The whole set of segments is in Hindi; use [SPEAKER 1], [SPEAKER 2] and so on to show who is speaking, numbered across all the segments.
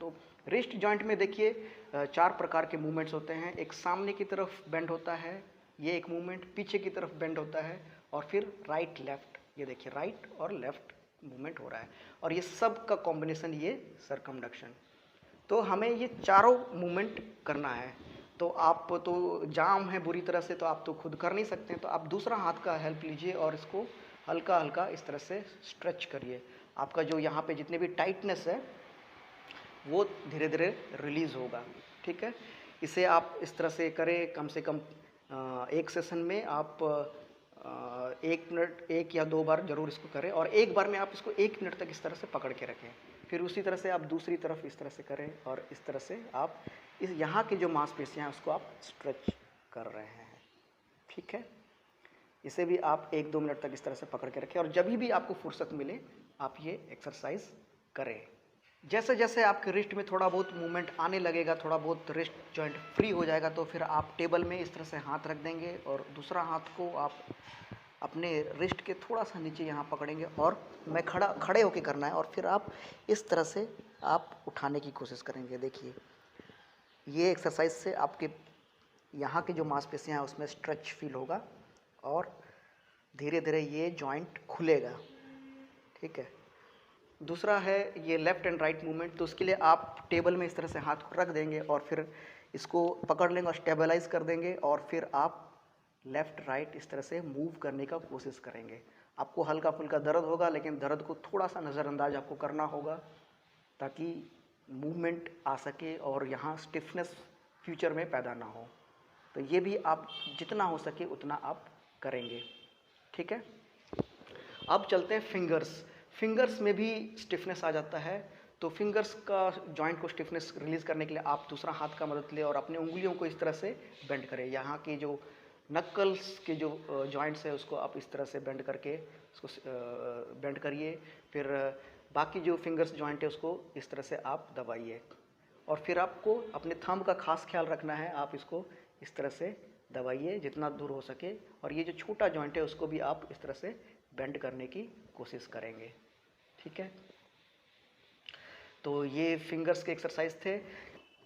[SPEAKER 1] तो रिस्ट जॉइंट में देखिए 4 प्रकार के मूवमेंट्स होते हैं। एक सामने की तरफ बेंड होता है, ये एक मूवमेंट, पीछे की तरफ बेंड होता है, और फिर राइट लेफ्ट, ये देखिए राइट और लेफ्ट मूवमेंट हो रहा है, और ये सब का कॉम्बिनेशन ये सर्कमडक्शन। तो हमें ये चारों मूवमेंट करना है। तो आप तो जाम है बुरी तरह से, तो आप तो खुद कर नहीं सकते हैं, तो आप दूसरा हाथ का हेल्प लीजिए और इसको हल्का हल्का इस तरह से स्ट्रेच करिए। आपका जो यहाँ पे जितने भी टाइटनेस है वो धीरे धीरे रिलीज़ होगा। ठीक है, इसे आप इस तरह से करें कम से कम एक सेशन में आप 1 मिनट 1 या 2 बार जरूर इसको करें, और एक बार में आप इसको 1 मिनट तक इस तरह से पकड़ के रखें। फिर उसी तरह से आप दूसरी तरफ इस तरह से करें, और इस तरह से आप इस यहाँ की जो मांसपेशियाँ हैं उसको आप स्ट्रेच कर रहे हैं। ठीक है, इसे भी आप 1-2 मिनट तक इस तरह से पकड़ के रखें, और जब भी आपको फुर्सत मिले आप ये एक्सरसाइज करें। जैसे जैसे आपके रिस्ट में थोड़ा बहुत मूवमेंट आने लगेगा, थोड़ा बहुत रिस्ट जॉइंट फ्री हो जाएगा, तो फिर आप टेबल में इस तरह से हाथ रख देंगे और दूसरा हाथ को आप अपने रिस्ट के थोड़ा सा नीचे यहाँ पकड़ेंगे, और मैं खड़े होके करना है, और फिर आप इस तरह से आप उठाने की कोशिश करेंगे। देखिए ये एक्सरसाइज से आपके यहाँ की जो मांसपेशियाँ हैं उसमें स्ट्रेच फील होगा, और धीरे धीरे ये जॉइंट खुलेगा। ठीक है, दूसरा है ये लेफ़्ट एंड राइट मूवमेंट। तो उसके लिए आप टेबल में इस तरह से हाथ को रख देंगे और फिर इसको पकड़ लेंगे और स्टेबलाइज कर देंगे, और फिर आप लेफ़्ट राइट इस तरह से मूव करने का कोशिश करेंगे। आपको हल्का फुल्का दर्द होगा, लेकिन दर्द को थोड़ा सा नज़रअंदाज आपको करना होगा ताकि मूवमेंट आ सके और यहाँ स्टिफनेस फ्यूचर में पैदा ना हो। तो ये भी आप जितना हो सके उतना आप करेंगे। ठीक है, अब चलते हैं फिंगर्स में भी स्टिफनेस आ जाता है। तो फिंगर्स का जॉइंट को स्टिफनेस रिलीज़ करने के लिए आप दूसरा हाथ का मदद लें और अपने उंगलियों को इस तरह से बेंड करें। यहाँ की जो नक्कल्स के जो जॉइंट्स है उसको आप इस तरह से बेंड करके उसको बेंड करिए। फिर बाकी जो फिंगर्स जॉइंट है उसको इस तरह से आप दबाइए, और फिर आपको अपने थंब का खास ख्याल रखना है। आप इसको इस तरह से दबाइए जितना दूर हो सके, और ये जो छोटा जॉइंट है उसको भी आप इस तरह से बेंड करने की कोशिश करेंगे। ठीक है, तो ये फिंगर्स के एक्सरसाइज थे।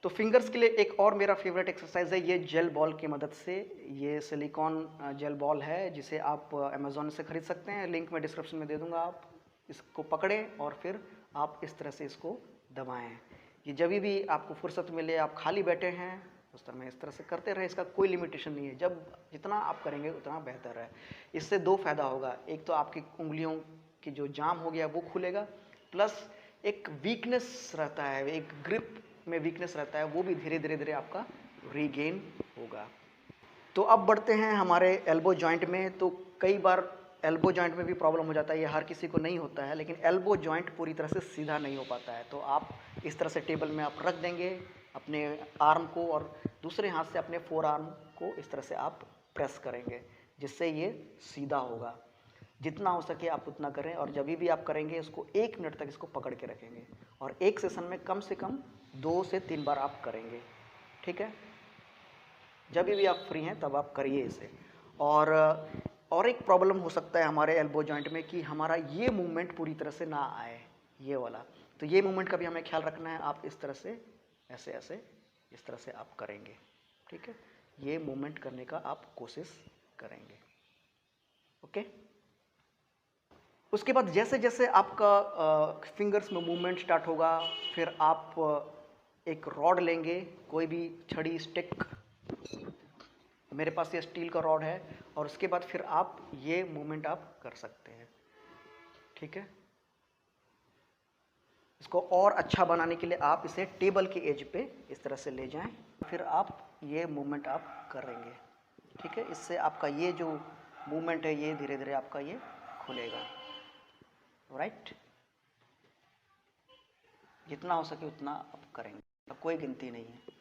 [SPEAKER 1] तो फिंगर्स के लिए एक और मेरा फेवरेट एक्सरसाइज है, ये जेल बॉल की मदद से। ये सिलिकॉन जेल बॉल है जिसे आप अमेज़ॉन से ख़रीद सकते हैं, लिंक मैं डिस्क्रिप्शन में दे दूंगा। आप इसको पकड़ें और फिर आप इस तरह से इसको दबाएं। ये जब भी आपको फुर्सत मिले, आप खाली बैठे हैं उस तरह में इस तरह से करते रहें, इसका कोई लिमिटेशन नहीं है। जब जितना आप करेंगे उतना बेहतर है। इससे 2 फायदा होगा, एक तो आपकी उंगलियों की जो जाम हो गया वो खुलेगा, प्लस एक वीकनेस रहता है, एक ग्रिप में वीकनेस रहता है, वो भी धीरे धीरे आपका रीगेन होगा। तो अब बढ़ते हैं हमारे एल्बो जॉइंट में। तो कई बार एल्बो जॉइंट में भी प्रॉब्लम हो जाता है, ये हर किसी को नहीं होता है, लेकिन एल्बो जॉइंट पूरी तरह से सीधा नहीं हो पाता है। तो आप इस तरह से टेबल में आप रख देंगे अपने आर्म को, और दूसरे हाथ से अपने फोर आर्म को इस तरह से आप प्रेस करेंगे, जिससे ये सीधा होगा। जितना हो सके आप उतना करें, और जब भी आप करेंगे इसको 1 मिनट तक इसको पकड़ के रखेंगे, और एक सेशन में कम से कम 2 से 3 बार आप करेंगे। ठीक है, जब भी आप फ्री हैं तब आप करिए इसे। और एक प्रॉब्लम हो सकता है हमारे एल्बो जॉइंट में कि हमारा ये मूवमेंट पूरी तरह से ना आए, ये वाला। तो ये मूवमेंट का भी हमें ख्याल रखना है। आप इस तरह से ऐसे ऐसे इस तरह से आप करेंगे। ठीक है, ये मूवमेंट करने का आप कोशिश करेंगे। ओके, उसके बाद जैसे जैसे आपका फिंगर्स में मूवमेंट स्टार्ट होगा, फिर आप एक रॉड लेंगे, कोई भी छड़ी, स्टिक, मेरे पास ये स्टील का रॉड है, और उसके बाद फिर आप ये मूवमेंट आप कर सकते हैं। ठीक है, इसको और अच्छा बनाने के लिए आप इसे टेबल के एज पे इस तरह से ले जाएं, फिर आप ये मूवमेंट आप करेंगे। ठीक है, इससे आपका ये जो मूवमेंट है ये धीरे धीरे आपका ये खुलेगा। राइट, जितना हो सके उतना आप करेंगे, कोई गिनती नहीं है।